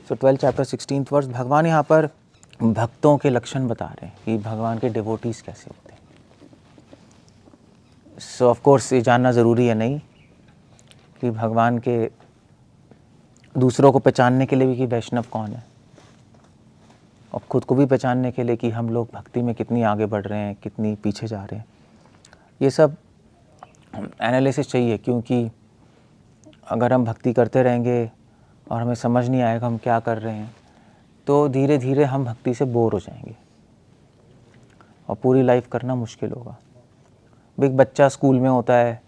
सो 12 chapter 16th verse, भगवान यहाँ पर भक्तों के लक्षण बता रहे हैं कि भगवान के डिवोटीज कैसे होते हैं। सो ऑफ कोर्स ये जानना ज़रूरी है नहीं कि भगवान के दूसरों को पहचानने के लिए भी कि वैष्णव कौन है, और ख़ुद को भी पहचानने के लिए कि हम लोग भक्ति में कितनी आगे बढ़ रहे हैं, कितनी पीछे जा रहे हैं। ये सब एनालिसिस चाहिए, क्योंकि अगर हम भक्ति करते रहेंगे और हमें समझ नहीं आएगा हम क्या कर रहे हैं, तो धीरे धीरे हम भक्ति से बोर हो जाएंगे और पूरी लाइफ करना मुश्किल होगा। एक बच्चा स्कूल में होता है,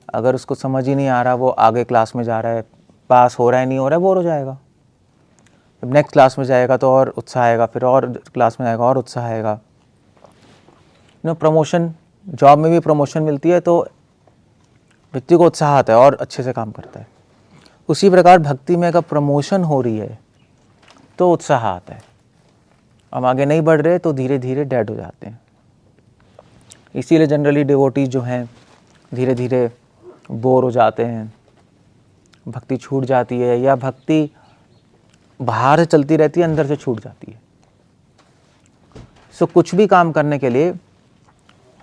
अगर उसको समझ ही नहीं आ रहा, वो आगे क्लास में जा रहा है, पास हो रहा है नहीं हो रहा है, बोर हो जाएगा। जब नेक्स्ट क्लास में जाएगा तो और उत्साह आएगा, फिर और क्लास में जाएगा और उत्साह आएगा। प्रमोशन, जॉब में भी प्रमोशन मिलती है तो व्यक्ति को उत्साह आता है और अच्छे से काम करता है। उसी प्रकार भक्ति में अगर प्रमोशन हो रही है तो उत्साह आता है, हम आगे नहीं बढ़ रहे तो धीरे धीरे डेड हो जाते हैं। इसीलिए जनरली डिवोटीज जो हैं धीरे धीरे बोर हो जाते हैं, भक्ति छूट जाती है, या भक्ति बाहर से चलती रहती है, अंदर से छूट जाती है। सो कुछ भी काम करने के लिए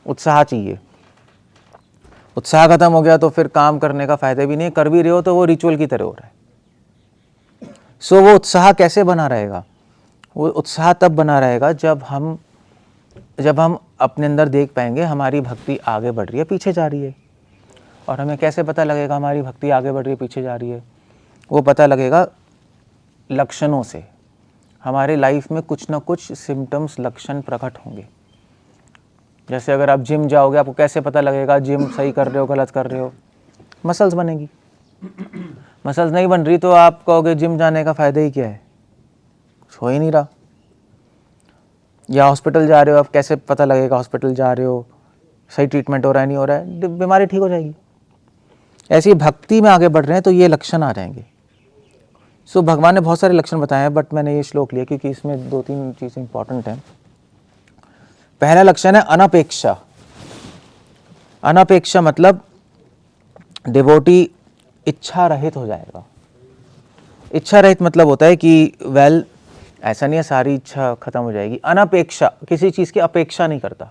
उत्साह चाहिए। उत्साह खत्म हो गया तो फिर काम करने का फायदा भी नहीं है, कर भी रहे हो तो वो रिचुअल की तरह हो रहा है। सो वो उत्साह कैसे बना रहेगा? वो उत्साह तब बना रहेगा जब हम अपने अंदर देख पाएंगे हमारी भक्ति आगे बढ़ रही है, पीछे जा रही है। और हमें कैसे पता लगेगा हमारी भक्ति आगे बढ़ रही है, पीछे जा रही है? वो पता लगेगा लक्षणों से। हमारे लाइफ में कुछ ना कुछ सिम्टम्स, लक्षण प्रकट होंगे। जैसे अगर आप जिम जाओगे, आपको कैसे पता लगेगा जिम सही कर रहे हो, गलत कर रहे हो? मसल्स बनेगी। मसल्स नहीं बन रही तो आप कहोगे जिम जाने का फ़ायदा ही क्या है, कुछ हो ही नहीं रहा। या हॉस्पिटल जा रहे हो, आप कैसे पता लगेगा हॉस्पिटल जा रहे हो सही ट्रीटमेंट हो रहा है नहीं हो रहा है? बीमारी ठीक हो जाएगी। ऐसी भक्ति में आगे बढ़ रहे हैं तो ये लक्षण आ जाएंगे। सो भगवान ने बहुत सारे लक्षण बताए हैं, बट मैंने ये श्लोक लिया क्योंकि इसमें 2-3 चीज़ें इंपॉर्टेंट हैं। पहला लक्षण है अनपेक्षा। अनपेक्षा मतलब डिवोटी इच्छा रहित हो जाएगा। इच्छा रहित मतलब होता है कि ऐसा नहीं है सारी इच्छा खत्म हो जाएगी। अनपेक्षा, किसी चीज़ की अपेक्षा नहीं करता।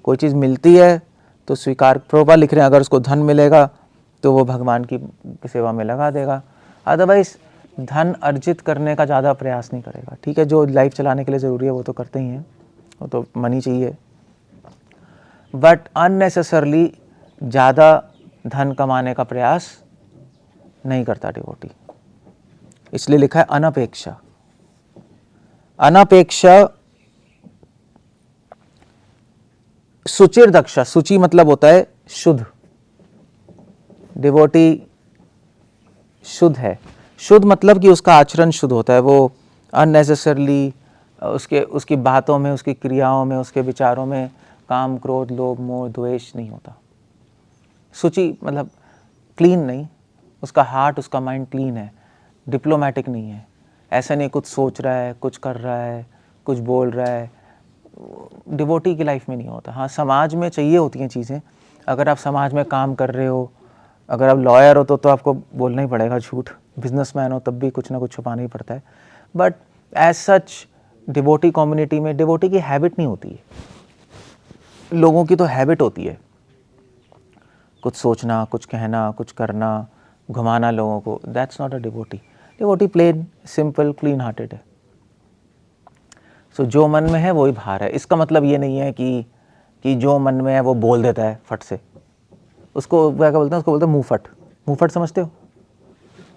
कोई चीज़ मिलती है तो स्वीकार, प्रभुपाद लिख रहे हैं, अगर उसको धन मिलेगा तो वो भगवान की सेवा में लगा देगा, अदरवाइज धन अर्जित करने का ज़्यादा प्रयास नहीं करेगा। ठीक है, जो लाइफ चलाने के लिए ज़रूरी है वो तो करते ही हैं, वो तो मनी चाहिए, बट अननेसेसरली ज़्यादा धन कमाने का प्रयास नहीं करता डिवोटी। इसलिए लिखा है अनपेक्षा। अनपेक्षा सुचिर दक्षा। सुचि मतलब होता है शुद्ध। डिवोटी शुद्ध है। शुद्ध मतलब कि उसका आचरण शुद्ध होता है, वो अननेसेसरली उसकी बातों में, उसकी क्रियाओं में, उसके विचारों में काम, क्रोध, लोभ, मोह, द्वेष नहीं होता। शुचि मतलब क्लीन नहीं, उसका हार्ट, उसका माइंड क्लीन है, डिप्लोमेटिक नहीं है। ऐसा नहीं कुछ सोच रहा है, कुछ कर रहा है, कुछ बोल रहा है, डिवोटी की लाइफ में नहीं होता। हाँ, समाज में चाहिए होती हैं चीज़ें। अगर आप समाज में काम कर रहे हो, अगर आप लॉयर हो तो आपको बोलना ही पड़ेगा झूठ, बिजनेसमैन हो तब भी कुछ ना कुछ छुपाना ही पड़ता है, but as such devotee community में डिवोटी की हैबिट नहीं होती है। लोगों की तो हैबिट होती है कुछ सोचना, कुछ कहना, कुछ करना, घुमाना लोगों को। That's not a devotee. Devotee plain, simple, clean hearted है। सो जो मन में है वही बाहर है। इसका मतलब ये नहीं है कि जो मन में है वो बोल देता है फट से। उसको क्या बोलते हैं? उसको बोलते हैं मुंहफट। मुंहफट समझते हो?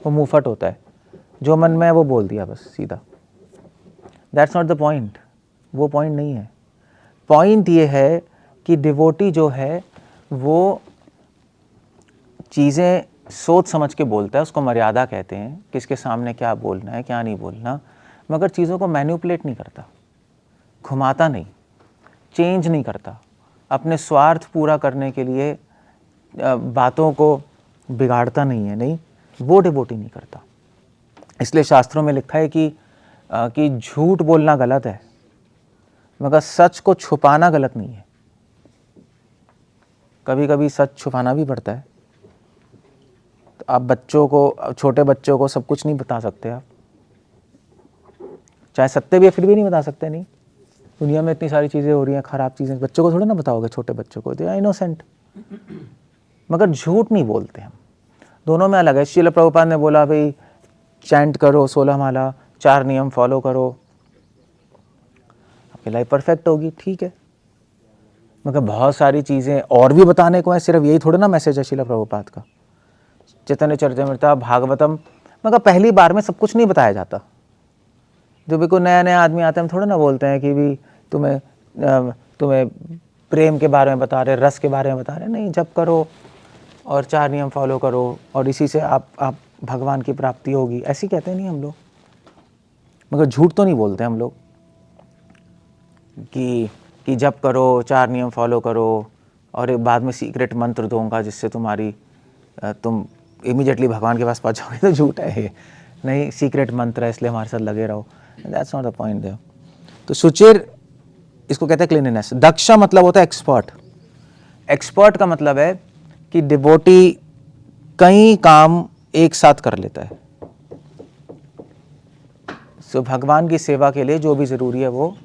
वो मुंहफट होता है, जो मन में है वो बोल दिया बस सीधा। That's not the point. वो पॉइंट नहीं है। पॉइंट ये है कि डिवोटी जो है वो चीज़ें सोच समझ के बोलता है, उसको मर्यादा कहते हैं, किसके सामने क्या बोलना है, क्या नहीं बोलना, मगर चीज़ों को मैनिपुलेट नहीं करता, घुमाता नहीं, चेंज नहीं करता, अपने स्वार्थ पूरा करने के लिए बातों को बिगाड़ता नहीं है। नहीं, वो डिवोटी नहीं करता। इसलिए शास्त्रों में लिखा है कि झूठ बोलना गलत है, मगर सच को छुपाना गलत नहीं है। कभी कभी सच छुपाना भी पड़ता है। तो आप बच्चों को, छोटे बच्चों को सब कुछ नहीं बता सकते आप, चाहे सत्य भी है फिर भी नहीं बता सकते। नहीं, दुनिया में इतनी सारी चीज़ें हो रही हैं, ख़राब चीज़ें, बच्चों को थोड़ा ना बताओगे, छोटे बच्चों को, दे आर इनोसेंट। मगर झूठ नहीं बोलते हम, दोनों में अलग है। श्रील प्रभुपाद ने बोला भाई चैंट करो 16 माला, 4 नियम फॉलो करो, आपकी लाइफ परफेक्ट होगी, ठीक है। मगर बहुत सारी चीज़ें और भी बताने को है, सिर्फ यही थोड़ा ना मैसेज है श्रील प्रभुपाद का। चैतन्य चरितामृत, भागवतम, मगर पहली बार में सब कुछ नहीं बताया जाता। जो भी कोई नया नया आदमी आता है, हम थोड़ा ना बोलते हैं कि भी तुम्हें प्रेम के बारे में बता रहे, रस के बारे में बता रहे, नहीं, जप करो और 4 नियम फॉलो करो और इसी से आप भगवान की प्राप्ति होगी, ऐसे कहते नहीं हम लोग। मगर झूठ तो नहीं बोलते हम लोग कि जप करो, 4 नियम फॉलो करो और एक बाद में सीक्रेट मंत्र दूंगा जिससे तुम इमीडिएटली भगवान के पास पहुंच जाओगे, तो झूठ है ये। नहीं, सीक्रेट मंत्र है इसलिए हमारे साथ लगे रहो, that's not the point there. तो सुचिर, इसको कहते हैं क्लीनलीनेस। दक्ष मतलब होता है एक्सपर्ट। एक्सपर्ट का मतलब है कि डिवोटी कई काम एक साथ कर लेता है। सो भगवान की सेवा के लिए जो भी जरूरी है वो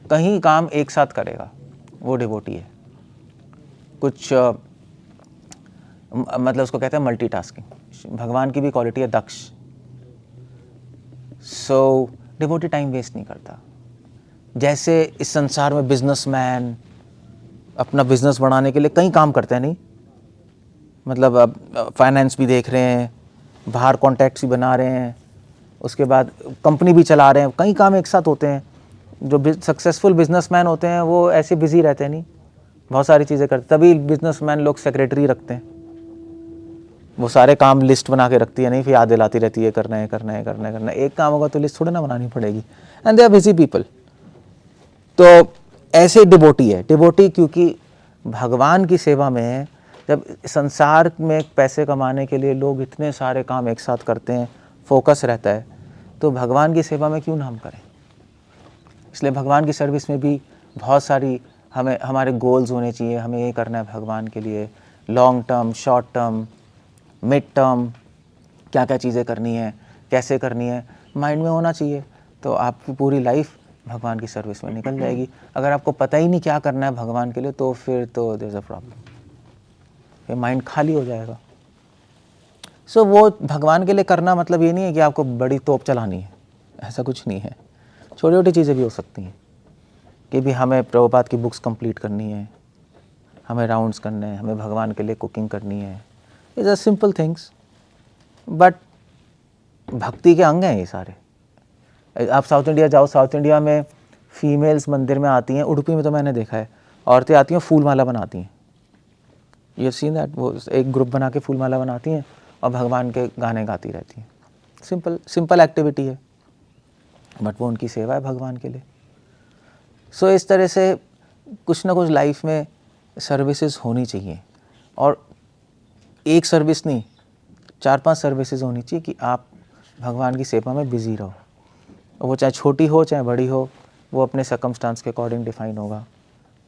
कहीं काम एक साथ करेगा, वो डिवोटी है। कुछ मतलब उसको कहते हैं मल्टीटास्किंग। भगवान की भी क्वालिटी है दक्ष। सो डिवोटी टाइम वेस्ट नहीं करता। जैसे इस संसार में बिजनेसमैन अपना बिजनेस बढ़ाने के लिए कई काम करते हैं, नहीं, मतलब अब फाइनेंस भी देख रहे हैं, बाहर कॉन्टैक्ट्स भी बना रहे हैं, उसके बाद कंपनी भी चला रहे हैं, कई काम एक साथ होते हैं। जो सक्सेसफुल बिजनेसमैन होते हैं वो ऐसे बिजी रहते हैं, नहीं, बहुत सारी चीज़ें करते। तभी बिजनेसमैन लोग सेक्रेटरी रखते हैं, वो सारे काम लिस्ट बना के रखती है, नहीं, फिर याद दिलाती रहती है करना है करना है करना है करना है। एक काम होगा तो लिस्ट थोड़ा ना बनानी पड़ेगी, and they are busy people. तो ऐसे डिवोटी है। डिवोटी क्योंकि भगवान की सेवा में है। जब संसार में पैसे कमाने के लिए लोग इतने सारे काम एक साथ करते हैं, फोकस रहता है, तो भगवान की सेवा में क्यों ना हम करें। इसलिए भगवान की सर्विस में भी बहुत सारी हमारे गोल्स होने चाहिए। हमें ये करना है भगवान के लिए, long term, short term, mid term, क्या क्या चीज़ें करनी है, कैसे करनी है, माइंड में होना चाहिए। तो आपकी पूरी लाइफ भगवान की सर्विस में निकल जाएगी। अगर आपको पता ही नहीं क्या करना है भगवान के लिए, तो फिर तो देयर इज़ अ प्रॉब्लम, ये माइंड खाली हो जाएगा। सो वो भगवान के लिए करना मतलब ये नहीं है कि आपको बड़ी तोप चलानी है, ऐसा कुछ नहीं है। छोटी छोटी चीज़ें भी हो सकती हैं कि भी हमें प्रभुपाद की बुक्स कंप्लीट करनी है, हमें राउंड्स करने हैं, हमें भगवान के लिए कुकिंग करनी है। Is a simple things, but भक्ति के अंग हैं ये सारे। आप साउथ इंडिया जाओ, साउथ इंडिया में फीमेल्स मंदिर में आती हैं, उडुपी में तो मैंने देखा है, औरतें आती हैं फूल माला बनाती हैं। ये सीन दैट, वो एक ग्रुप बना के फूल माला बनाती हैं और भगवान के गाने गाती रहती हैं। सिंपल एक्टिविटी है, बट वो उनकी सेवा है भगवान के लिए। सो इस तरह से कुछ ना कुछ लाइफ में सर्विसेज होनी चाहिए, और एक सर्विस नहीं, 4-5 सर्विसेज होनी चाहिए कि आप भगवान की सेवा में बिजी रहो। वो चाहे छोटी हो चाहे बड़ी हो, वो अपने सर्कमस्टांस के अकॉर्डिंग डिफाइन होगा,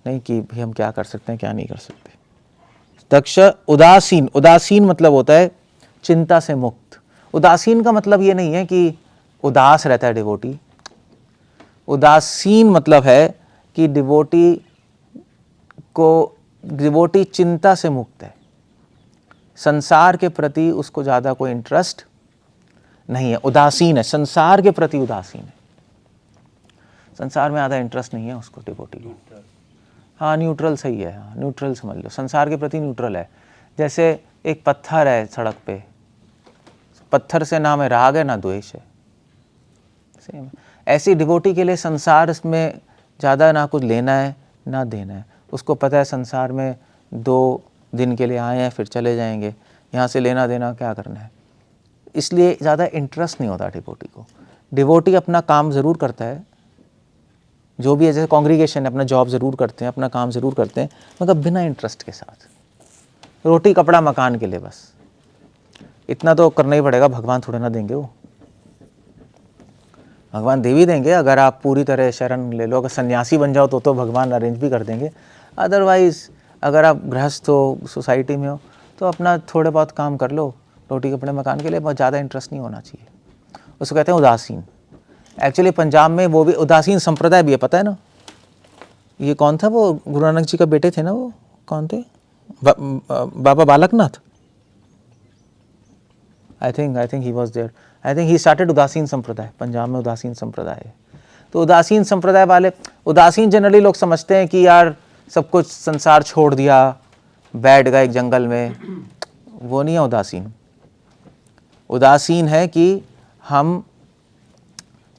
नहीं कि भी हम क्या कर सकते हैं क्या नहीं कर सकते। दक्ष उदासीन। उदासीन मतलब होता है चिंता से मुक्त। उदासीन का मतलब ये नहीं है कि उदास रहता है डिवोटी। उदासीन मतलब है कि डिवोटी चिंता से मुक्त है, संसार के प्रति उसको ज़्यादा कोई इंटरेस्ट नहीं है। उदासीन है, संसार के प्रति उदासीन है, संसार में ज़्यादा इंटरेस्ट नहीं है उसको, डिवोटी को। हाँ, न्यूट्रल सही है, हाँ, न्यूट्रल समझ लो, संसार के प्रति न्यूट्रल है। जैसे एक पत्थर है सड़क पे, पत्थर से ना में राग है ना द्वेष है, सेम। ऐसी डिवोटी के लिए संसार में ज़्यादा ना कुछ लेना है ना देना है। उसको पता है संसार में 2 दिन के लिए आए हैं फिर चले जाएंगे, यहाँ से लेना देना क्या करना है, इसलिए ज़्यादा इंटरेस्ट नहीं होता डिवोटी को। डिवोटी अपना काम ज़रूर करता है, जो भी है, जैसे कॉन्ग्रीगेशन है, अपना जॉब ज़रूर करते हैं, अपना काम ज़रूर करते हैं, मगर बिना इंटरेस्ट के साथ, रोटी कपड़ा मकान के लिए बस। इतना तो करना ही पड़ेगा, भगवान थोड़े ना देंगे, वो भगवान दे भी देंगे अगर आप पूरी तरह शरण ले लो। अगर सन्यासी बन जाओ तो भगवान अरेंज भी कर देंगे। अदरवाइज़ अगर आप गृहस्थ हो, सोसाइटी में हो, तो अपना थोड़े बहुत काम कर लो रोटी कपड़े मकान के लिए, बहुत ज़्यादा इंटरेस्ट नहीं होना चाहिए। उसको कहते हैं उदासीन। एक्चुअली पंजाब में वो भी उदासीन संप्रदाय भी है, पता है ना? ये कौन था वो, गुरु नानक जी का बेटे थे ना, वो कौन थे? Baba Balaknath, I think he was there, I think he started Udasin Sampradaya. Punjab में उदासीन संप्रदाय है। तो उदासीन संप्रदाय वाले, उदासीन जनरली लोग समझते हैं कि यार सब कुछ संसार छोड़ दिया, बैठ गए एक जंगल में। वो नहीं है उदासीन। उदासीन है कि हम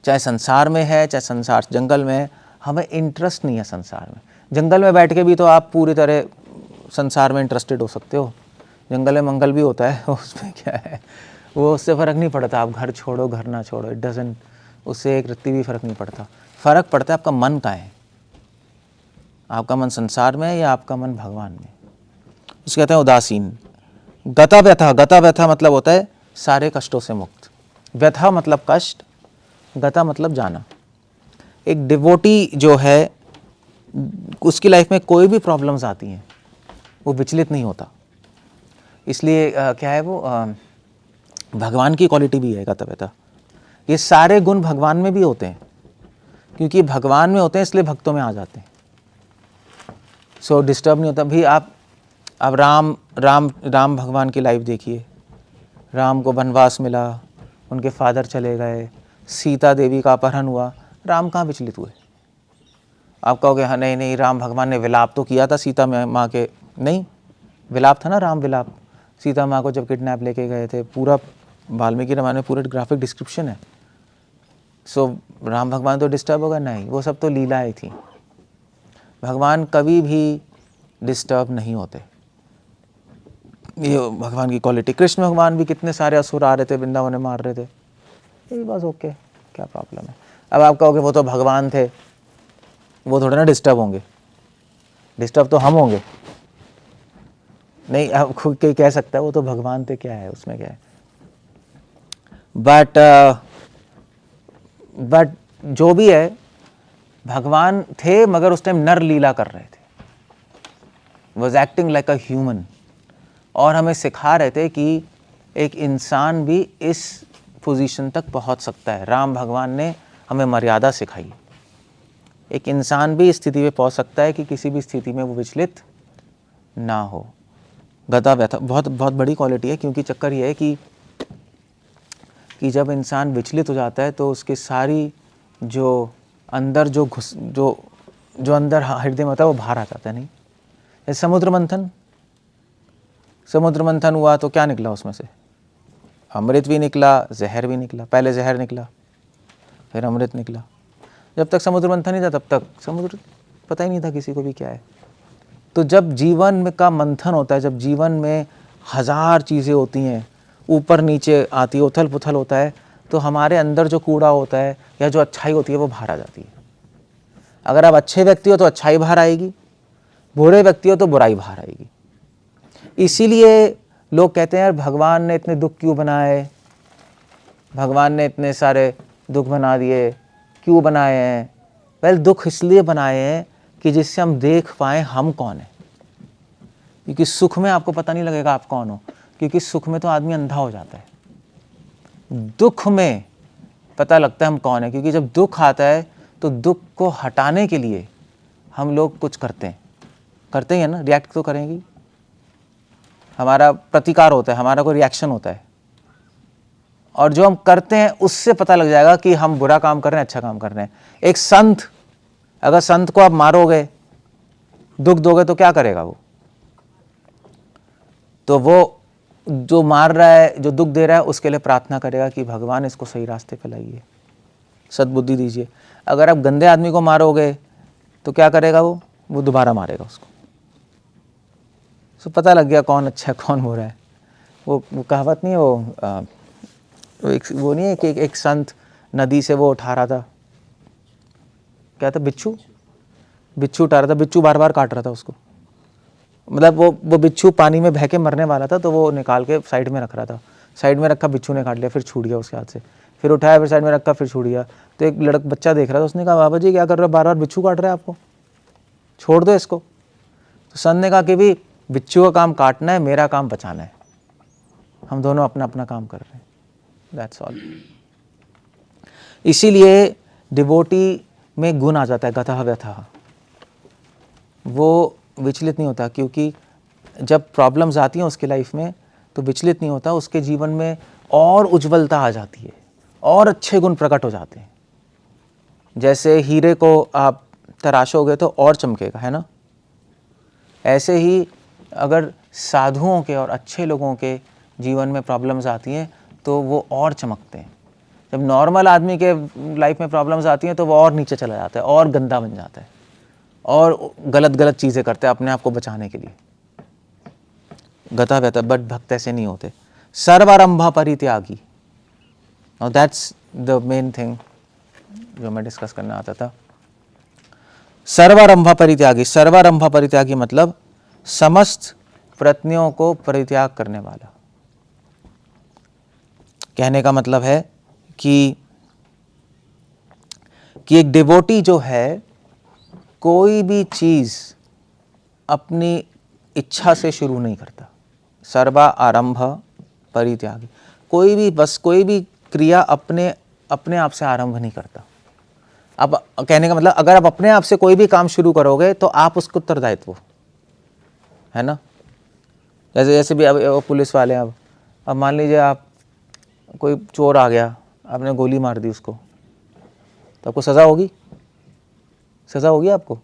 चाहे संसार में है, चाहे संसार जंगल में है, हमें इंटरेस्ट नहीं है संसार में। जंगल में बैठ के भी तो आप पूरी तरह संसार में इंटरेस्टेड हो सकते हो। जंगल में मंगल भी होता है, उसमें क्या है, वो उससे फ़र्क नहीं पड़ता। आप घर छोड़ो, घर ना छोड़ो, इट डजंट, उससे एक रत्ती भी फ़र्क नहीं पड़ता। फ़र्क पड़ता है आपका मन का है, आपका मन संसार में है या आपका मन भगवान में। उसको कहते हैं उदासीन। गता व्यथा, गता व्यथा मतलब होता है सारे कष्टों से मुक्त। व्यथा मतलब कष्ट, गता मतलब जाना। एक डिवोटी जो है, उसकी लाइफ में कोई भी प्रॉब्लम्स आती हैं, वो विचलित नहीं होता। इसलिए क्या है वो, भगवान की क्वालिटी भी है गता व्यथा। ये सारे गुण भगवान में भी होते हैं, क्योंकि भगवान में होते हैं इसलिए भक्तों में आ जाते हैं। सो डिस्टर्ब नहीं होता भी। आप अब राम भगवान की लाइफ देखिए। राम को वनवास मिला, उनके फादर चले गए, सीता देवी का अपहरण हुआ, राम कहाँ विचलित हुए? आप कहोगे हाँ नहीं नहीं, राम भगवान ने विलाप तो किया था सीता माँ के, नहीं, विलाप था ना, राम विलाप। सीता माँ को जब किडनैप लेके गए थे, पूरा वाल्मीकि रामायण में पूरा ग्राफिक डिस्क्रिप्शन है। सो राम भगवान तो डिस्टर्ब होगा नहीं, वो सब तो लीलाएं थी। भगवान कभी भी डिस्टर्ब नहीं होते, ये भगवान की क्वालिटी। कृष्ण भगवान भी कितने सारे असुर आ रहे थे, वृंदावन में मार रहे थे, ये बस ओके, क्या प्रॉब्लम है? अब आप कहोगे वो तो भगवान थे, वो थोड़े ना डिस्टर्ब होंगे, डिस्टर्ब तो हम होंगे। नहीं, आप खुद के कह सकता है वो तो भगवान थे, क्या है उसमें, क्या है? बट जो भी है, भगवान थे मगर उस टाइम नर लीला कर रहे थे, was acting like a human, और हमें सिखा रहे थे कि एक इंसान भी इस पोजीशन तक पहुंच सकता है। राम भगवान ने हमें मर्यादा सिखाई। एक इंसान भी इस स्थिति में पहुंच सकता है कि किसी भी स्थिति में वो विचलित ना हो। गता व्यथा बहुत बहुत बड़ी क्वालिटी है, क्योंकि चक्कर ये है कि जब इंसान विचलित हो जाता है तो उसके सारी जो अंदर जो अंदर हृदय में होता है वो बाहर आ जाता है। नहीं, जैसे समुद्र मंथन हुआ तो क्या निकला उसमें से? अमृत भी निकला, जहर भी निकला। पहले जहर निकला, फिर अमृत निकला। जब तक समुद्र मंथन नहीं था तब तक समुद्र पता ही नहीं था किसी को भी क्या है। तो जब जीवन में का मंथन होता है, जब जीवन में हजार चीज़ें होती हैं, ऊपर नीचे आती है, उथल पुथल होता है, तो हमारे अंदर जो कूड़ा होता है या जो अच्छाई होती है वो बाहर आ जाती है। अगर आप अच्छे व्यक्ति हो तो अच्छाई बाहर आएगी, बुरे व्यक्ति हो तो बुराई बाहर आएगी। इसीलिए लोग कहते हैं यार भगवान ने इतने दुख क्यों बनाए, भगवान ने इतने सारे दुख बना दिए, क्यों बनाए हैं? वेल, दुख इसलिए बनाए हैं कि जिससे हम देख पाएँ हम कौन हैं। क्योंकि सुख में आपको पता नहीं लगेगा आप कौन हो, क्योंकि सुख में तो आदमी अंधा हो जाता है। दुख में पता लगता है हम कौन है, क्योंकि जब दुख आता है तो दुख को हटाने के लिए हम लोग कुछ करते ही है ना, रिएक्ट तो करेंगे, हमारा प्रतिकार होता है, हमारा कोई रिएक्शन होता है, और जो हम करते हैं उससे पता लग जाएगा कि हम बुरा काम कर रहे हैं, अच्छा काम कर रहे हैं। एक संत, अगर संत को आप मारोगे, दुख दोगे तो क्या करेगा वो? तो वो जो मार रहा है, जो दुख दे रहा है, उसके लिए प्रार्थना करेगा कि भगवान इसको सही रास्ते पे लाइए, सद्बुद्धि दीजिए। अगर आप गंदे आदमी को मारोगे तो क्या करेगा वो दोबारा मारेगा उसको। तो पता लग गया कौन अच्छा है कौन बुरा है। वो कहावत नहीं है, वो नहीं है कि एक संत नदी से वो उठा रहा था, क्या था, बिच्छू उठा रहा था, बिच्छू बार बार काट रहा था उसको। मतलब वो बिच्छू पानी में बह के मरने वाला था, तो वो निकाल के साइड में रख रहा था। साइड में रखा, बिच्छू ने काट लिया, फिर छूट गया उसके हाथ से, फिर उठाया, फिर साइड में रखा, फिर छूट गया। तो एक बच्चा देख रहा था, उसने कहा बाबा जी क्या कर रहे हो, बार बार बिच्छू काट रहे हैं आपको, छोड़ दो इसको। तो संत ने कहा कि भी बिच्छू का काम काटना है, मेरा काम बचाना है, हम दोनों अपना अपना काम कर रहे हैं, दैट्स ऑल। इसीलिए डिवोटी में गुण आ जाता है, गतः व्यथः, वो विचलित नहीं होता, क्योंकि जब प्रॉब्लम्स आती हैं उसके लाइफ में तो विचलित नहीं होता, उसके जीवन में और उज्ज्वलता आ जाती है और अच्छे गुण प्रकट हो जाते हैं। जैसे हीरे को आप तराशोगे तो और चमकेगा, है ना? ऐसे ही अगर साधुओं के और अच्छे लोगों के जीवन में प्रॉब्लम्स आती हैं तो वो और चमकते हैं। जब नॉर्मल आदमी के लाइफ में प्रॉब्लम्स आती हैं तो वो और नीचे चला जाता है और गंदा बन जाता है और गलत चीज़ें करते हैं अपने आप को बचाने के लिए, गता व्यथा। बट भक्त ऐसे नहीं होते, सर्वारंभा परित्यागी। और दैट्स द मेन थिंग जो मैं डिस्कस करना आता था। सर्वारंभा परित्यागी, सर्वारंभा परित्यागी मतलब समस्त प्रयत्नों को परित्याग करने वाला। कहने का मतलब है कि एक डिवोटी जो है कोई भी चीज अपनी इच्छा से शुरू नहीं करता। सर्वा आरंभ परित्यागी, कोई भी क्रिया अपने आप से आरंभ नहीं करता। अब कहने का मतलब अगर आप अपने आप से कोई भी काम शुरू करोगे तो आप उसको उत्तरदायित्व, है ना? जैसे भी अब पुलिस वाले, अब मान लीजिए आप कोई चोर आ गया, आपने गोली मार दी उसको, तो आपको सजा होगी? सजा होगी आपको?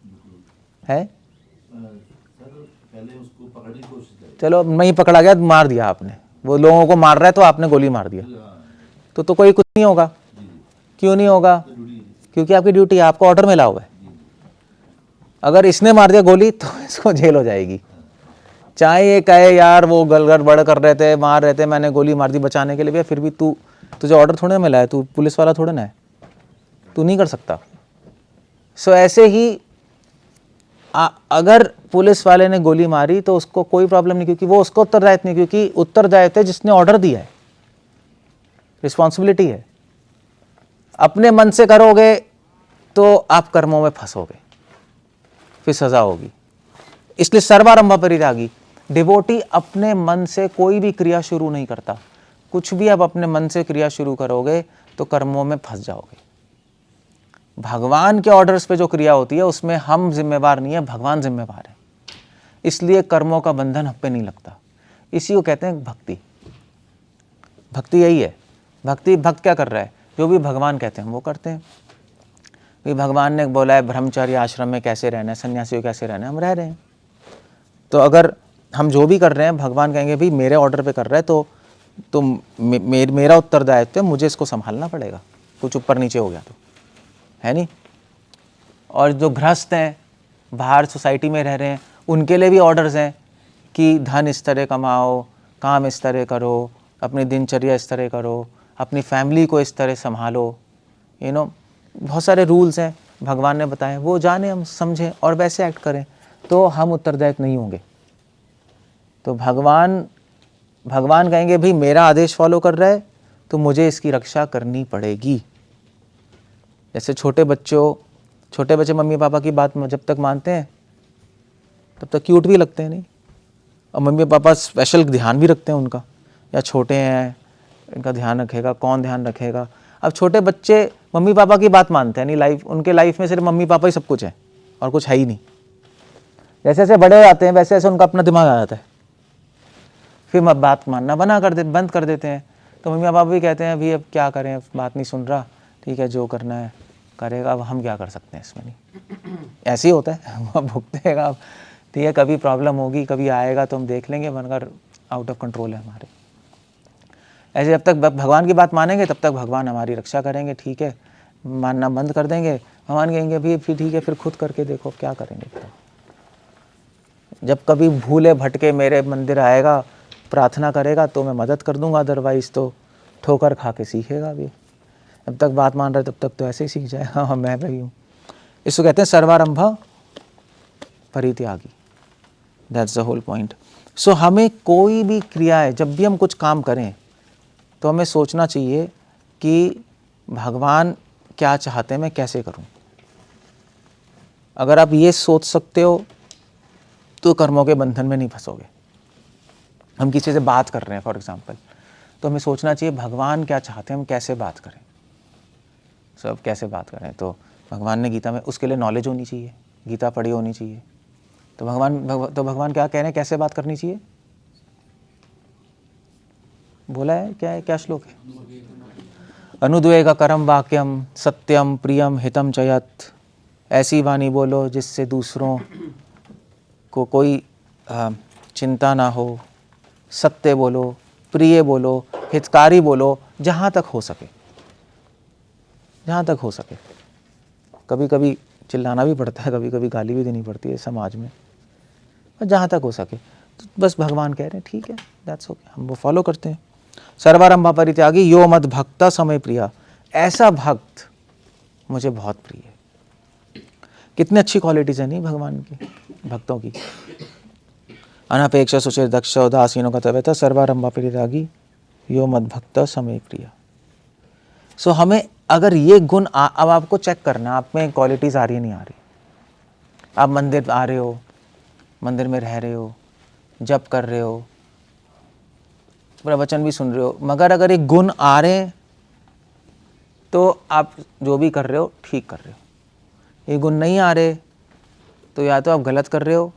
है? पहले उसको पकड़ने की कोशिश करें। चलो अब नहीं पकड़ा गया, मार दिया आपने, वो लोगों को मार रहा है तो आपने गोली मार दिया, तो कोई कुछ नहीं होगा। क्यों नहीं होगा? क्योंकि आपकी ड्यूटी है, आपको ऑर्डर मिला हुआ है। अगर इसने मार दिया गोली तो इसको जेल हो जाएगी, चाहे ये कहे यार वो गड़बड़ कर रहे थे, मार रहे थे, मैंने गोली मार दी बचाने के लिए, भैया फिर भी तुझे ऑर्डर थोड़े मिला है, तू पुलिस वाला थोड़े ना है, तू नहीं कर सकता। सो ऐसे ही अगर पुलिस वाले ने गोली मारी तो उसको कोई प्रॉब्लम नहीं, क्योंकि वो उसको उत्तरदायित्व नहीं, क्योंकि उत्तरदायित्व है जिसने ऑर्डर दिया है, रिस्पॉन्सिबिलिटी है। अपने मन से करोगे तो आप कर्मों में फंसोगे, फिर सजा होगी। इसलिए सर्वारंभ परित्यागी, डिवोटी अपने मन से कोई भी क्रिया शुरू नहीं करता। कुछ भी आप अपने मन से क्रिया शुरू करोगे तो कर्मों में फंस जाओगे। भगवान के ऑर्डर्स पे जो क्रिया होती है उसमें हम जिम्मेवार नहीं है, भगवान जिम्मेवार है। इसलिए कर्मों का बंधन हम पे नहीं लगता। इसी को कहते हैं भक्ति। भक्ति यही है। भक्त क्या कर रहा है? जो भी भगवान कहते हैं वो करते हैं। भी भगवान ने बोला है ब्रह्मचर्य आश्रम में कैसे रहना है, सन्यासी को कैसे रहना है, हम रह रहे हैं। तो अगर हम जो भी कर रहे हैं भगवान कहेंगे भी मेरे ऑर्डर पे कर रहा है तो मेरा उत्तरदायित्व है, मुझे इसको संभालना पड़ेगा, कुछ ऊपर नीचे हो गया तो, है नहीं? और जो गृहस्थ हैं, बाहर सोसाइटी में रह रहे हैं, उनके लिए भी ऑर्डर्स हैं कि धन इस तरह कमाओ, काम इस तरह करो, अपनी दिनचर्या इस तरह करो, अपनी फैमिली को इस तरह संभालो। बहुत सारे रूल्स हैं भगवान ने बताए, वो जाने, हम समझें और वैसे एक्ट करें तो हम उत्तरदायित्व नहीं होंगे। तो भगवान कहेंगे भाई मेरा आदेश फॉलो कर रहा है तो मुझे इसकी रक्षा करनी पड़ेगी। जैसे छोटे बच्चे मम्मी पापा की बात जब तक मानते हैं तब तक क्यूट भी लगते हैं, नहीं? और मम्मी पापा स्पेशल ध्यान भी रखते हैं उनका, या छोटे हैं इनका ध्यान रखेगा, कौन ध्यान रखेगा। अब छोटे बच्चे मम्मी पापा की बात मानते हैं नहीं, उनके लाइफ में सिर्फ मम्मी पापा ही सब कुछ है और कुछ है ही नहीं। जैसे जैसे बड़े हो जाते हैं वैसे वैसे उनका अपना दिमाग आ जाता है, फिर बात मानना बंद कर देते हैं। तो मम्मी पापा भी कहते हैं भाई अब क्या करें, बात नहीं सुन रहा, ठीक है जो करना है करेगा, अब हम क्या कर सकते हैं इसमें, नहीं? ऐसे ही होता है, भुगतेगा। अब ठीक है, कभी प्रॉब्लम होगी, कभी आएगा तो हम देख लेंगे, मगर आउट ऑफ कंट्रोल है हमारे। ऐसे जब तक भगवान की बात मानेंगे तब तक भगवान हमारी रक्षा करेंगे, ठीक है? मानना बंद कर देंगे, भगवान कहेंगे भी फिर ठीक है, फिर खुद करके देखो क्या करेंगे। जब कभी भूले भटके मेरे मंदिर आएगा, प्रार्थना करेगा तो मैं मदद कर दूंगा, अदरवाइज तो ठोकर खा के सीखेगा भी। जब तक बात मान रहा है तब तक तो ऐसे ही सीख जाएगा, हाँ मैं भी हूँ। इसको कहते हैं सर्वारंभ परित्यागी। That's the whole point. So हमें कोई भी क्रिया है, जब भी हम कुछ काम करें तो हमें सोचना चाहिए कि भगवान क्या चाहते हैं, मैं कैसे करूं। अगर आप ये सोच सकते हो तो कर्मों के बंधन में नहीं फंसोगे। हम किसी से बात कर रहे हैं फॉर एग्जांपल, तो हमें सोचना चाहिए भगवान क्या चाहते हैं, हम कैसे बात करें। सब कैसे बात करें। तो भगवान ने गीता में, उसके लिए नॉलेज होनी चाहिए, गीता पढ़ी होनी चाहिए। तो भगवान क्या कह रहे हैं, कैसे बात करनी चाहिए, बोला है क्या है, क्या श्लोक है? अनुद्वेग करम वाक्यम सत्यम प्रियम हितम चयत, ऐसी वाणी बोलो जिससे दूसरों को कोई चिंता ना हो, सत्य बोलो, प्रिय बोलो, हितकारी बोलो, जहाँ तक हो सके, जहाँ तक हो सके। कभी कभी चिल्लाना भी पड़ता है, कभी कभी गाली भी देनी पड़ती है समाज में, और जहाँ तक हो सके। तो बस भगवान कह रहे हैं ठीक है, दैट्स ओके, हम वो फॉलो करते हैं। सर्वारंभा परित्यागी यो मद भक्ता समय प्रिया, ऐसा भक्त मुझे बहुत प्रिय है। कितनी अच्छी क्वालिटीज है नहीं भगवान की, भक्तों की। अनपेक्ष सुचिर दक्ष उदासीनों का तव्यता सर्वारंभा परित्यागी यो मद भक्ता समय प्रिया। सो हमें अगर ये गुण अब आपको चेक करना, आप में क्वालिटीज आ रही है नहीं आ रही। आप मंदिर आ रहे हो, मंदिर में रह रहे हो, जप कर रहे हो, प्रवचन भी सुन रहे हो, मगर अगर एक गुण आ रहे हैं तो आप जो भी कर रहे हो ठीक कर रहे हो। ये गुण नहीं आ रहे तो या तो आप गलत कर रहे हो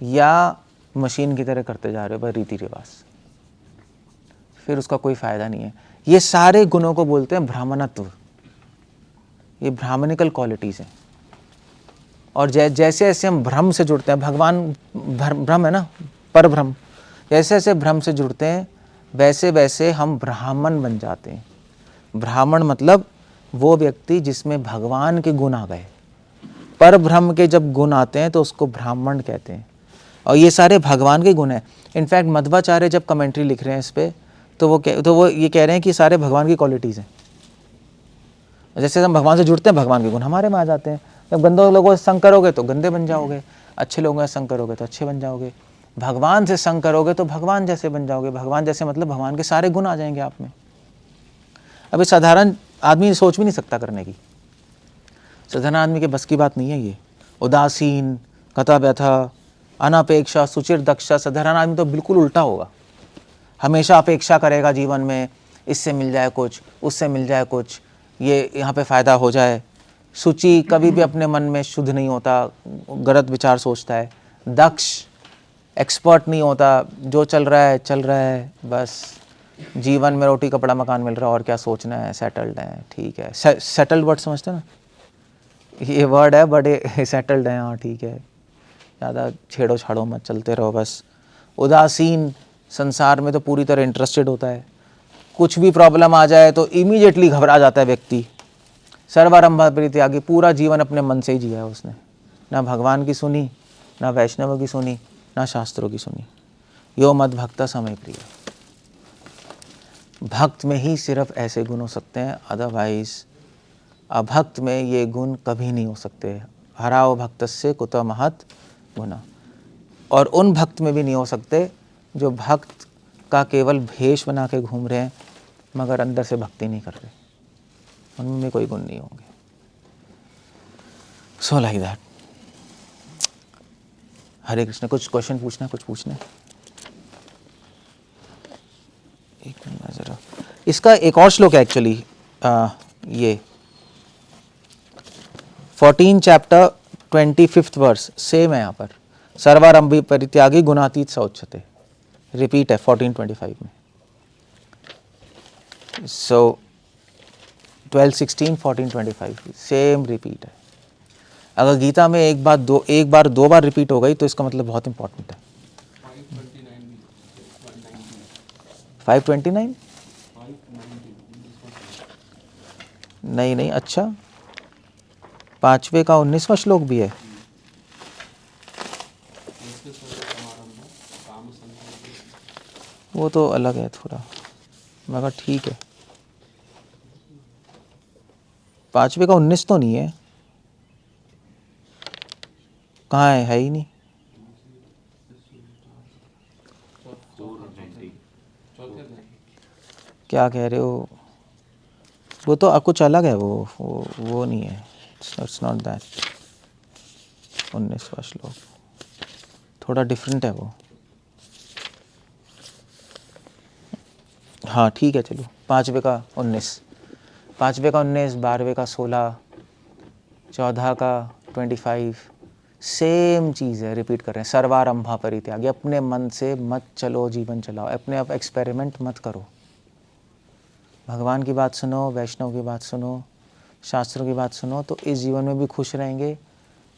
या मशीन की तरह करते जा रहे हो, बस रीति रिवाज, फिर उसका कोई फायदा नहीं है। ये सारे गुणों को बोलते हैं ब्राह्मणत्व, ये ब्राह्मणिकल क्वालिटीज हैं। और जैसे जैसे हम भ्रम से जुड़ते हैं, भगवान भ्रम है ना, पर भ्रम, जैसे जैसे भ्रम से जुड़ते हैं वैसे वैसे हम ब्राह्मण बन जाते हैं। ब्राह्मण मतलब वो व्यक्ति जिसमें भगवान के गुण आ गए। पर भ्रम के जब गुण आते हैं तो उसको ब्राह्मण कहते हैं, और ये सारे भगवान के गुण हैं। इनफैक्ट मध्वाचार्य जब कमेंट्री लिख रहे हैं इस पर, तो वो ये कह रहे हैं कि सारे भगवान की क्वालिटीज़ हैं। जैसे हम भगवान से जुड़ते हैं, भगवान के गुण हमारे में आ जाते हैं। जब गंदे लोगों से संग करोगे तो गंदे बन जाओगे, अच्छे लोगों से संग करोगे तो अच्छे बन जाओगे। भगवान से संग करोगे तो भगवान जैसे बन जाओगे। भगवान जैसे मतलब भगवान के सारे गुण आ जाएंगे आप में। अभी साधारण आदमी सोच भी नहीं सकता करने की, साधारण आदमी के बस की बात नहीं है ये। उदासीन, कथा व्यथा, अनपेक्षा सुचिर दक्षा, साधारण आदमी तो बिल्कुल उल्टा होगा, हमेशा अपेक्षा करेगा जीवन में, इससे मिल जाए कुछ, उससे मिल जाए कुछ, ये यहाँ पे फ़ायदा हो जाए। सुचि कभी भी अपने मन में शुद्ध नहीं होता, गलत विचार सोचता है। दक्ष एक्सपर्ट नहीं होता, जो चल रहा है, बस जीवन में रोटी कपड़ा मकान मिल रहा है और क्या सोचना है, सेटल्ड है, ठीक है। सेटल्ड वर्ड समझते ना, ये वर्ड है बट ये सेटल्ड है, हाँ ठीक है, ज़्यादा छेड़ो छाड़ो मत, चलते रहो बस। उदासीन, संसार में तो पूरी तरह इंटरेस्टेड होता है, कुछ भी प्रॉब्लम आ जाए तो इमीडिएटली घबरा जाता है व्यक्ति। सर्वारंभा परित्यागी, पूरा जीवन अपने मन से ही जिया है उसने, ना भगवान की सुनी, ना वैष्णव की सुनी, ना शास्त्रों की सुनी। यो मद भक्ता समय प्रिय। भक्त में ही सिर्फ ऐसे गुण हो सकते हैं, अदरवाइज अभक्त में ये गुण कभी नहीं हो सकते। हराओ भक्तस्य कुतो महत् गुणः। और उन भक्त में भी नहीं हो सकते जो भक्त का केवल भेष बना के घूम रहे हैं मगर अंदर से भक्ति नहीं कर रहे, उनमें कोई गुण नहीं होंगे। So like that. Hare Krishna. कुछ क्वेश्चन पूछना, कुछ पूछना? एक मिनट जरा, इसका एक और श्लोक है एक्चुअली, ये 14 चैप्टर 25 वर्स सेम है यहाँ पर। सर्वारंभी परित्यागी गुणातीत स उच्यते, रिपीट है 14:25 में। सो 12:16 14:25 सेम रिपीट है। अगर गीता में एक बार दो बार रिपीट हो गई तो इसका मतलब बहुत इंपॉर्टेंट है। 529 नहीं, अच्छा, 5वें का 19वां श्लोक भी है। वो तो अलग है थोड़ा, मगर ठीक है। 5वें का 19 तो नहीं है, कहाँ है ही नहीं। क्या कह रहे हो? वो तो कुछ अलग है, वो नहीं है, इट्स नॉट दैट। 19वां श्लोक थोड़ा डिफरेंट है वो। हाँ ठीक है, चलो 5वें का 19। 5वें का 19, 12वें का 16, 14 का 25, सेम चीज़ है, रिपीट कर रहे हैं। सर्वारंभा परित्यागी, अपने मन से मत चलो, जीवन चलाओ, अपने आप एक्सपेरिमेंट मत करो। भगवान की बात सुनो, वैष्णव की बात सुनो, शास्त्रों की बात सुनो, तो इस जीवन में भी खुश रहेंगे,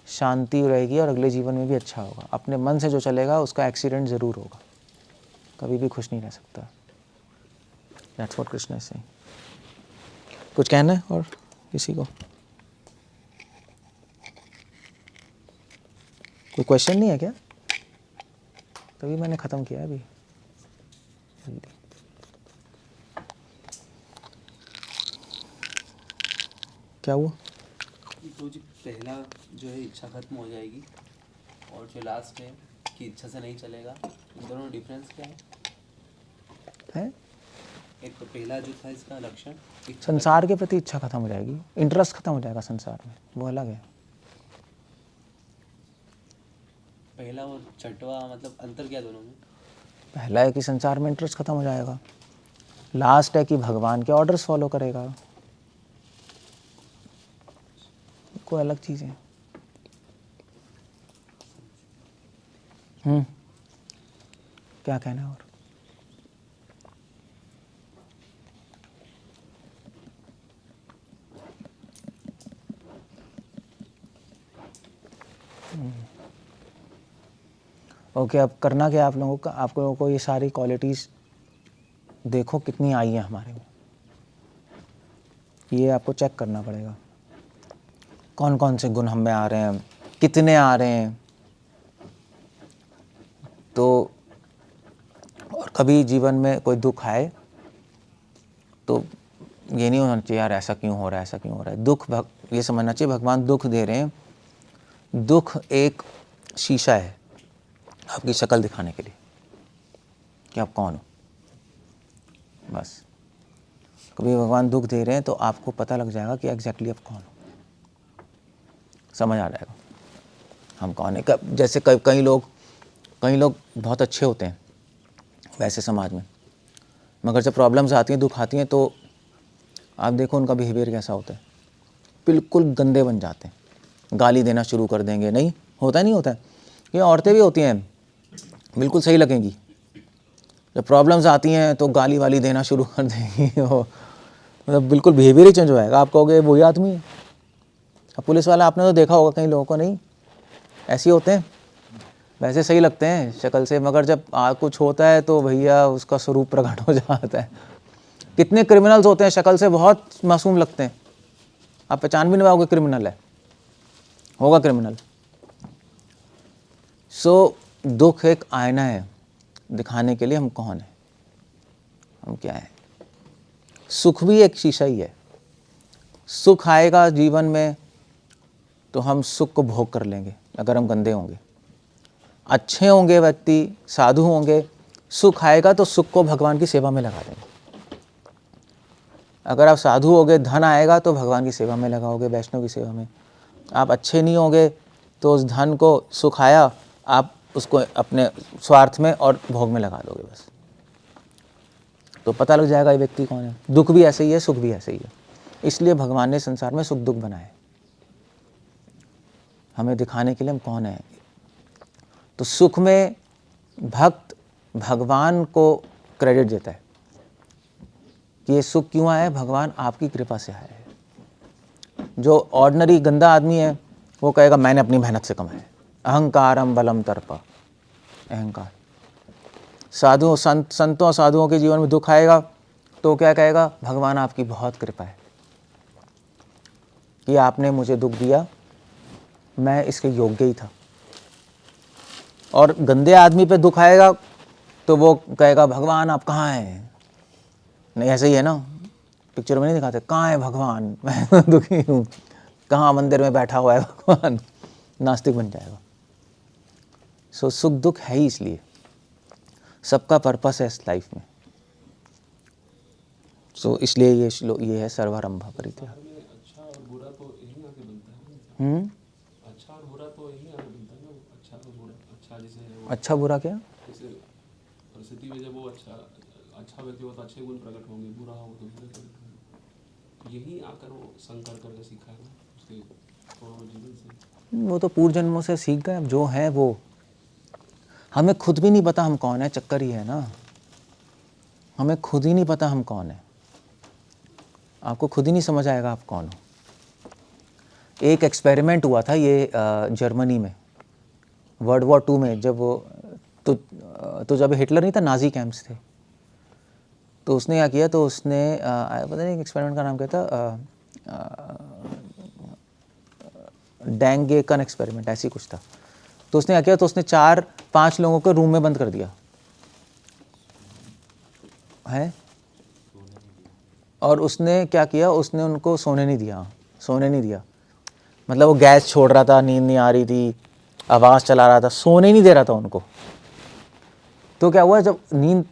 शांति रहेगी और अगले जीवन में भी अच्छा होगा। अपने मन से जो चलेगा उसका एक्सीडेंट ज़रूर होगा, कभी भी खुश नहीं रह सकता। That's what Krishna is saying. कुछ कहना है और किसी को? कोई क्वेश्चन नहीं है क्या? तभी मैंने ख़त्म किया अभी जल्दी। क्या हुआ? तो जो पहला जो है इच्छा खत्म हो जाएगी, और जो लास्ट है कि इच्छा से नहीं चलेगा, इन दोनों में डिफरेंस क्या है? एक तो पहला जो था इसका लक्षण, संसार के प्रति इच्छा खत्म हो जाएगी, इंटरेस्ट खत्म हो जाएगा संसार में, वो अलग है। पहला और छठवा मतलब अंतर क्या दोनों में? पहला है कि संसार में इंटरेस्ट खत्म हो जाएगा, लास्ट है कि भगवान के ऑर्डर्स फॉलो करेगा, कोई अलग चीज़ है। क्या कहना है और? ओके, अब करना क्या आप लोगों का? आप लोगों को ये सारी क्वालिटीज़ देखो कितनी आई हैं हमारे में, ये आपको चेक करना पड़ेगा कौन कौन से गुण हम में आ रहे हैं, कितने आ रहे हैं। तो और कभी जीवन में कोई दुख आए तो ये नहीं होना चाहिए यार ऐसा क्यों हो रहा है, ऐसा क्यों हो रहा है। दुख ये समझना चाहिए भगवान दुख दे रहे हैं। दुख एक शीशा है आपकी शक्ल दिखाने के लिए कि आप कौन हो। बस कभी भगवान दुख दे रहे हैं तो आपको पता लग जाएगा कि एग्जैक्टली आप कौन हो, समझ आ जाएगा हम कौन है। जैसे कई लोग बहुत अच्छे होते हैं वैसे समाज में, मगर जब प्रॉब्लम्स आती हैं, दुख आती हैं, तो आप देखो उनका बिहेवियर कैसा होता है, बिल्कुल गंदे बन जाते हैं, गाली देना शुरू कर देंगे। नहीं होता, नहीं होता है। ये औरतें भी होती हैं, बिल्कुल सही लगेंगी, जब प्रॉब्लम्स आती हैं तो गाली वाली देना शुरू कर देंगी। मतलब बिल्कुल बिहेवियर ही चेंज हो जाएगा, आप कहोगे वही आदमी है। अब पुलिस वाला आपने तो देखा होगा, कई लोगों को नहीं ऐसे होते हैं, वैसे सही लगते हैं शक्ल से, मगर जब कुछ होता है तो भैया उसका स्वरूप प्रकट हो जाता है। कितने क्रिमिनल्स होते हैं शक्ल से बहुत मासूम लगते हैं, आप पहचान भी नहीं पाओगे क्रिमिनल है, होगा क्रिमिनल। सो दुख एक आईना है दिखाने के लिए हम कौन है, हम क्या है। सुख भी एक शीशा ही है, सुख आएगा जीवन में तो हम सुख को भोग कर लेंगे। अगर हम गंदे होंगे, अच्छे होंगे, व्यक्ति साधु होंगे, सुख आएगा तो सुख को भगवान की सेवा में लगा देंगे। अगर आप साधु होगे, धन आएगा तो भगवान की सेवा में लगाओगे, वैष्णव की सेवा में। आप अच्छे नहीं होगे तो उस धन को, सुख आया, आप उसको अपने स्वार्थ में और भोग में लगा दोगे बस। तो पता लग जाएगा ये व्यक्ति कौन है। दुख भी ऐसे ही है, सुख भी ऐसे ही है। इसलिए भगवान ने संसार में सुख दुख बनाए, हमें दिखाने के लिए हम कौन है। तो सुख में भक्त भगवान को क्रेडिट देता है कि ये सुख क्यों आया है, भगवान आपकी कृपा से आया है। जो ऑर्डिनरी गंदा आदमी है वो कहेगा मैंने अपनी मेहनत से कमाया है, अहंकारम बलम तर्पा, अहंकार। साधुओं संतों साधुओं के जीवन में दुख आएगा तो क्या कहेगा, भगवान आपकी बहुत कृपा है कि आपने मुझे दुख दिया, मैं इसके योग्य ही था। और गंदे आदमी पे दुख आएगा तो वो कहेगा भगवान आप कहाँ हैं। नहीं ऐसे ही है ना, पिक्चर में नहीं दिखाते कहाँ है भगवान, मैं दुखी हूँ, कहाँ मंदिर में बैठा हुआ है भगवान, नास्तिक बन जाएगा। सो सुख दुख है ही इसलिए, सबका पर्पस है इस लाइफ में। सो इसलिए ये है सर्वारंभ परित्याग। अच्छा और बुरा तो यही आके बनता है। अच्छा और बुरा तो यही आके बनता है ना, अच्छा और बुरा। अच्छा जैसे अच्छा बुरा क्या? जैसे परिस्थिति में जब वो अच्छा व्यक्ति हो तो अच्छे गुण प्रकट होंगे, बुरा हो तो बुरे प्रकट होंगे। यही आकर वो संकर करके सीखा है ना उसके पूर्व जीवन से। वो तो पूर्व जन्मों से सीख गए, अब जो है वो हमें खुद भी नहीं पता हम कौन है, चक्कर ही है ना, हमें खुद ही नहीं पता हम कौन है, आपको खुद ही नहीं समझ आएगा आप कौन हो। एक एक्सपेरिमेंट हुआ था ये जर्मनी में वर्ल्ड वॉर 2 में, जब वो तो जब हिटलर नहीं था, नाजी कैंप्स थे, तो उसने क्या किया, तो उसने पता नहीं एक्सपेरिमेंट का नाम क्या था, डैंगेकन एक्सपेरिमेंट ऐसी कुछ था। तो उसने क्या किया, तो उसने 4-5 लोगों को रूम में बंद कर दिया है, और उसने क्या किया, उसने उनको सोने नहीं दिया, मतलब वो गैस छोड़ रहा था, नींद नहीं आ रही थी, आवाज़ चला रहा था, सोने नहीं दे रहा था उनको। तो क्या हुआ, जब नींद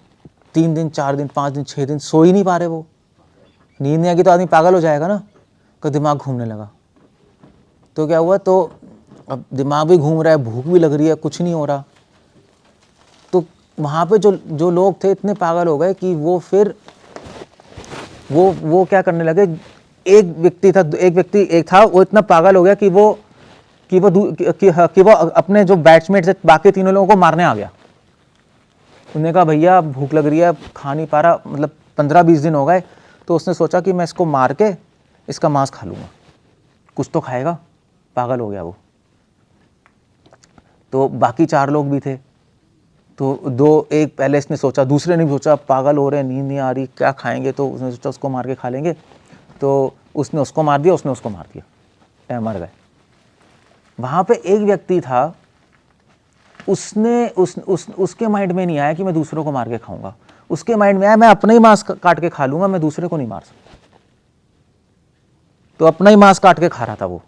3 दिन 4 दिन 5 दिन 6 दिन सो ही नहीं पा रहे, वो नींद नहीं आएगी तो आदमी पागल हो जाएगा ना, तो दिमाग घूमने लगा। तो क्या हुआ, तो अब दिमाग भी घूम रहा है, भूख भी लग रही है, कुछ नहीं हो रहा। तो वहाँ पे जो लोग थे इतने पागल हो गए कि वो फिर वो क्या करने लगे, एक था वो इतना पागल हो गया कि वो अपने जो बैचमेट से बाकी तीनों लोगों को मारने आ गया। उन्होंने कहा भैया भूख लग रही है, खा नहीं पा रहा, मतलब 15-20 दिन हो गए, तो उसने सोचा कि मैं इसको मार के इसका मांस खा लूँगा, कुछ तो खाएगा, पागल हो गया वो। तो बाकी 4 लोग भी थे, तो एक पहले इसने सोचा, दूसरे ने भी सोचा, पागल हो रहे हैं, नींद नहीं आ रही, क्या खाएंगे, तो उसने सोचा उसको मार के खा लेंगे, तो उसने उसको मार दिया, उसने उसको मार दिया, मर गए। वहाँ पे एक व्यक्ति था, उसके माइंड में नहीं आया कि मैं दूसरों को मार के खाऊंगा, उसके माइंड में आया मैं अपना ही मांस काट के खा लूंगा, मैं दूसरे को नहीं मार सकता। तो अपना ही मांस काट के खा रहा था वो।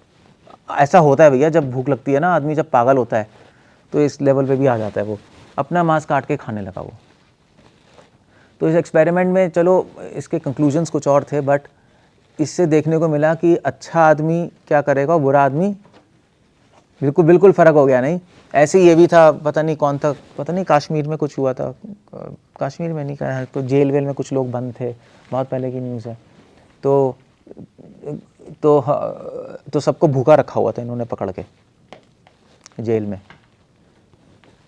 ऐसा होता है भैया, जब भूख लगती है ना, आदमी जब पागल होता है तो इस लेवल पे भी आ जाता है, वो अपना मांस काट के खाने लगा वो। तो इस एक्सपेरिमेंट में चलो इसके कंक्लूजन्स कुछ और थे, बट इससे देखने को मिला कि अच्छा आदमी क्या करेगा, बुरा आदमी बिल्कुल फ़र्क हो गया। नहीं ऐसे ये भी था, पता नहीं कौन था, पता नहीं कश्मीर में कुछ हुआ था, कश्मीर में नहीं कहा, तो जेल वेल में कुछ लोग बंद थे, बहुत पहले की न्यूज़ है। तो सबको भूखा रखा हुआ था इन्होंने पकड़ के जेल में,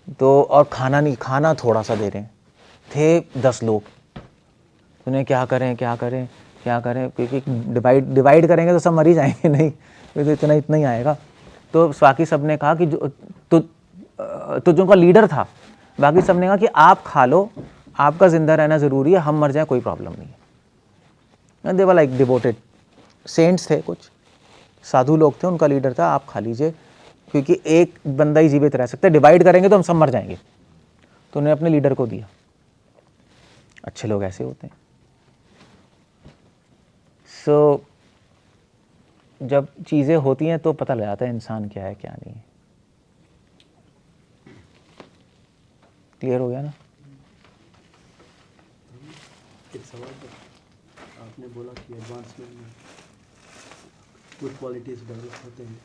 तो और खाना थोड़ा सा दे रहे थे 10 लोग। उन्हें क्या करें क्योंकि डिवाइड करेंगे तो सब मर ही जाएंगे, नहीं तो इतना ही आएगा। तो बाकी सब ने कहा कि जो उनका लीडर था, बाकी सब ने कहा कि आप खा लो, आपका ज़िंदा रहना ज़रूरी है, हम मर जाए कोई प्रॉब्लम नहीं है। दे वर लाइक डिवोटेड सेंट्स थे, कुछ साधु लोग थे, उनका लीडर था, आप खा लीजिए क्योंकि एक बंदा ही जीवित रह सकता है, डिवाइड करेंगे तो हम सब मर जाएंगे। तो उन्हें अपने लीडर को दिया। अच्छे लोग ऐसे होते हैं। सो जब चीज़ें होती हैं तो पता लग जाता है इंसान क्या है क्या नहीं है। क्लियर हो गया ना? एक सवाल है, आपने बोला कि एडवांसमेंट में गुड क्वालिटीज़ डेवलप होते हैं,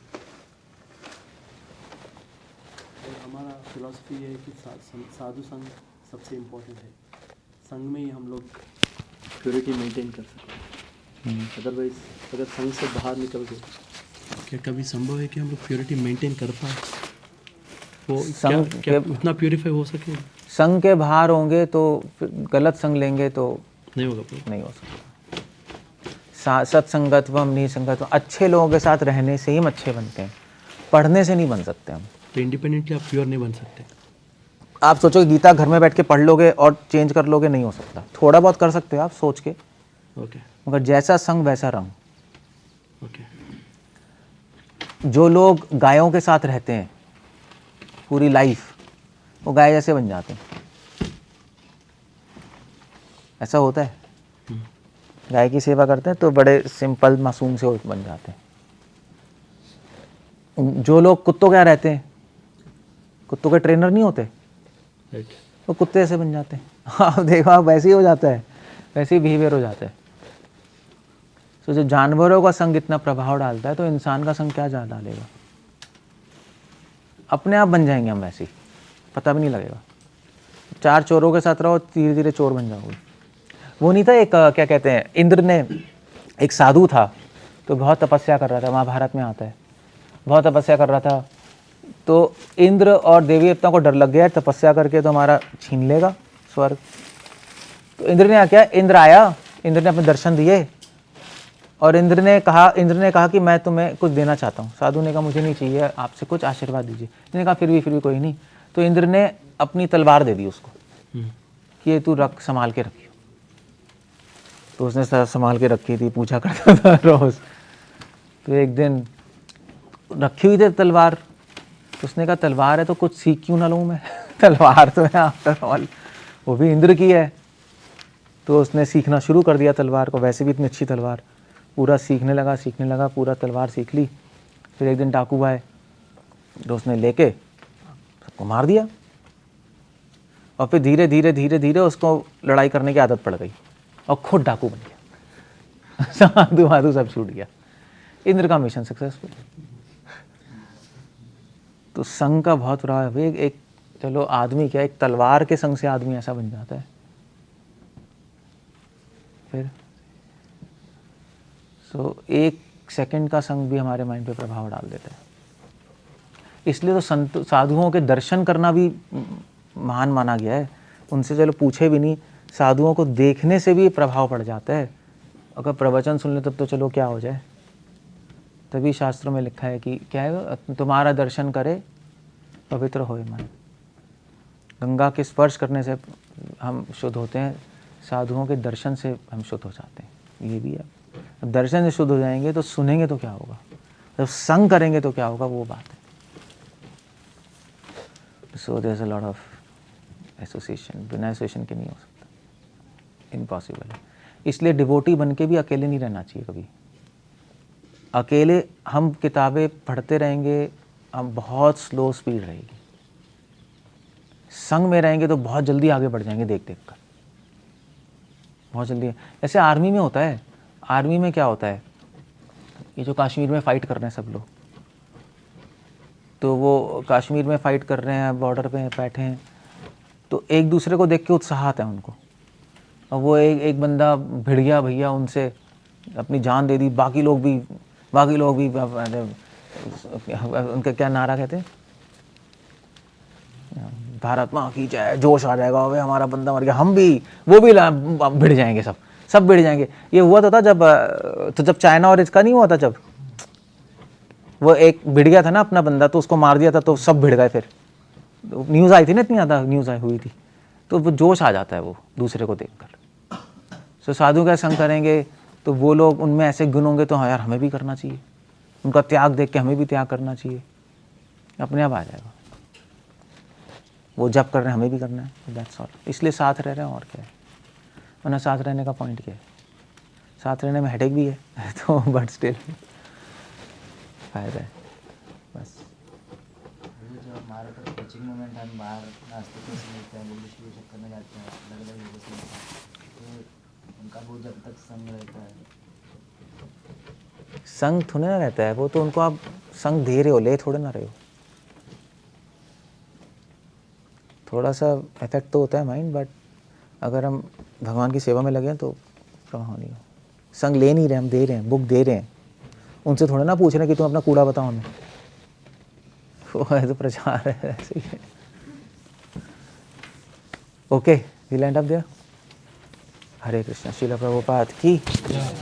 और हमारा फिलॉसफी है कि साधु संघ सबसे इम्पोर्टेंट है, संघ में ही हम लोग प्योरिटी मेंटेन कर सकते हैं। अदरवाइज अगर संघ से बाहर निकल गए, क्या कभी संभव है कि हम लोग प्योरिटी मेंटेन कर पाए? वो क्या उतना प्योरीफाई हो सके? संघ के बाहर होंगे तो गलत संघ लेंगे तो नहीं होगा, नहीं हो सकता। सत्संगत्वम निसंगत्वम, अच्छे लोगों के साथ रहने से ही हम अच्छे बनते हैं, पढ़ने से नहीं बन सकते हम। तो इंडिपेंडेंटली आप प्योर नहीं बन सकते। आप सोचो गीता घर में बैठ के पढ़ लोगे और चेंज कर लोगे, नहीं हो सकता। थोड़ा बहुत कर सकते हो आप सोच के, ओके मगर जैसा संग वैसा रंग। ओके। जो लोग गायों के साथ रहते हैं पूरी लाइफ, वो गाय जैसे बन जाते हैं। ऐसा होता है, गाय की सेवा करते हैं तो बड़े सिंपल मासूम से बन जाते हैं। जो लोग कुत्तों क्या रहते हैं, कुत्तों के ट्रेनर नहीं होते, वो कुत्ते ऐसे बन जाते हैं। आप देखो, आप वैसे ही हो जाता है, वैसे ही बिहेवियर हो जाता है। तो जो जानवरों का संग इतना प्रभाव डालता है, तो इंसान का संग क्या डालेगा? अपने आप बन जाएंगे हम वैसे ही, पता भी नहीं लगेगा। 4 चोरों के साथ रहो, धीरे धीरे चोर बन जाओगे। वो नहीं था एक क्या कहते हैं, इंद्र ने एक साधु था तो बहुत तपस्या कर रहा था, महाभारत में आता है, बहुत तपस्या कर रहा था। तो इंद्र और देवी देवताओं को डर लग गया तपस्या करके तो हमारा छीन लेगा स्वर्ग। तो इंद्र ने क्या, इंद्र आया, इंद्र ने अपने दर्शन दिए और इंद्र ने कहा कि मैं तुम्हें कुछ देना चाहता हूँ। साधु ने कहा मुझे नहीं चाहिए, आपसे कुछ आशीर्वाद दीजिए। इंद्र ने कहा फिर भी कोई नहीं। तो इंद्र ने अपनी तलवार दे दी उसको कि ये तू रख, संभाल के रखियो। तो उसने संभाल के रखी थी, पूजा करता था रोज। तो एक दिन रखी हुई थी तलवार, तो उसने कहा तलवार है तो कुछ सीख क्यों ना लूँ मैं तलवार तो है आफ्टर ऑल, वो भी इंद्र की है। तो उसने सीखना शुरू कर दिया तलवार को, वैसे भी इतनी अच्छी तलवार, पूरा सीखने लगा, पूरा तलवार सीख ली। फिर एक दिन डाकू आए तो उसने लेके सबको मार दिया और फिर धीरे धीरे उसको लड़ाई करने की आदत पड़ गई और खुद डाकू बन गया साधु सब छूट गया। इंद्र का मिशन सक्सेसफुल। तो संघ का बहुत बुरा है। एक चलो आदमी क्या, एक तलवार के संग से आदमी ऐसा बन जाता है। फिर एक सेकंड का संग भी हमारे माइंड पे प्रभाव डाल देता है। इसलिए तो साधुओं के दर्शन करना भी महान माना गया है। उनसे चलो पूछे भी नहीं, साधुओं को देखने से भी प्रभाव पड़ जाता है। अगर प्रवचन सुन ले तब तो चलो क्या हो जाए। तभी शास्त्रों में लिखा है कि क्या है, तुम्हारा दर्शन करे पवित्र होए मन। गंगा के स्पर्श करने से हम शुद्ध होते हैं, साधुओं के दर्शन से हम शुद्ध हो जाते हैं। ये भी है। अब दर्शन से शुद्ध हो जाएंगे तो सुनेंगे तो क्या होगा, जब संग करेंगे तो क्या होगा, वो बात है। So there is a lot of association. बिना एसोसिएशन के नहीं हो सकता, इम्पॉसिबल है। इसलिए डिवोटी बन के भी अकेले नहीं रहना चाहिए कभी। अकेले हम किताबें पढ़ते रहेंगे, हम बहुत स्लो स्पीड रहेगी। संग में रहेंगे तो बहुत जल्दी आगे बढ़ जाएंगे देख कर, बहुत जल्दी। ऐसे आर्मी में होता है। आर्मी में क्या होता है, ये जो कश्मीर में फ़ाइट कर रहे हैं सब लोग, तो वो कश्मीर में फ़ाइट कर रहे हैं, बॉर्डर पे बैठे हैं, तो एक दूसरे को देख के उत्साह आता है उनको। और वो एक बंदा भिड़ गया भैया, उनसे अपनी जान दे दी। बाकी लोग भी उनका क्या नारा कहते हैं, भारत माँ की जय, जोश आ जाएगा, अबे हमारा बंदा मर गया, हम भी, वो भी भिड़ जाएंगे, सब भिड़ जाएंगे। ये हुआ तो था जब चाइना और इसका नहीं हुआ था, जब वो एक भिड़ गया था ना अपना बंदा, तो उसको मार दिया था तो सब भिड़ गए। फिर न्यूज़ आई थी ना, इतनी ज़्यादा न्यूज़ आई हुई थी, तो वो जोश आ जाता है वो दूसरे को देखकर। तो साधु का संग करेंगे तो वो लोग, उनमें ऐसे गुण होंगे तो हाँ यार हमें भी करना चाहिए, उनका त्याग देख के हमें भी त्याग करना चाहिए, अपने आप आ जाएगा। वो जब कर रहे हैं हमें भी करना है, दैट्स ऑल। इसलिए साथ रह रहे हैं, और क्या है। वरना साथ रहने का पॉइंट क्या है। साथ रहने में हेडेक भी है तो बट स्टिल फायदा है बस। जो हमारे पास कोचिंग मोमेंट, हम बाहर नाश्ते के समय मिलते हैं, विश्लेषण करने जाते हैं अलग अलग लोगों से, तो उनका वो जब तक संग रहता है, संग थोड़े ना रहता है वो, तो उनको आप संग दे रहे हो, ले थोड़े ना रहे हो। थोड़ा सा इफेक्ट तो होता है माइंड, बट अगर हम भगवान की सेवा में लगे हैं तो प्रभाव नहीं हो। संग ले नहीं रहे, हम दे रहे हैं, बुक दे रहे हैं। उनसे थोड़ा ना पूछ रहे हैं कि तुम अपना कूड़ा बताओ हमें, वो है तो प्रचार है, ऐसे ही है। Okay, we land up there. Hare Krishna. Srila Prabhupada की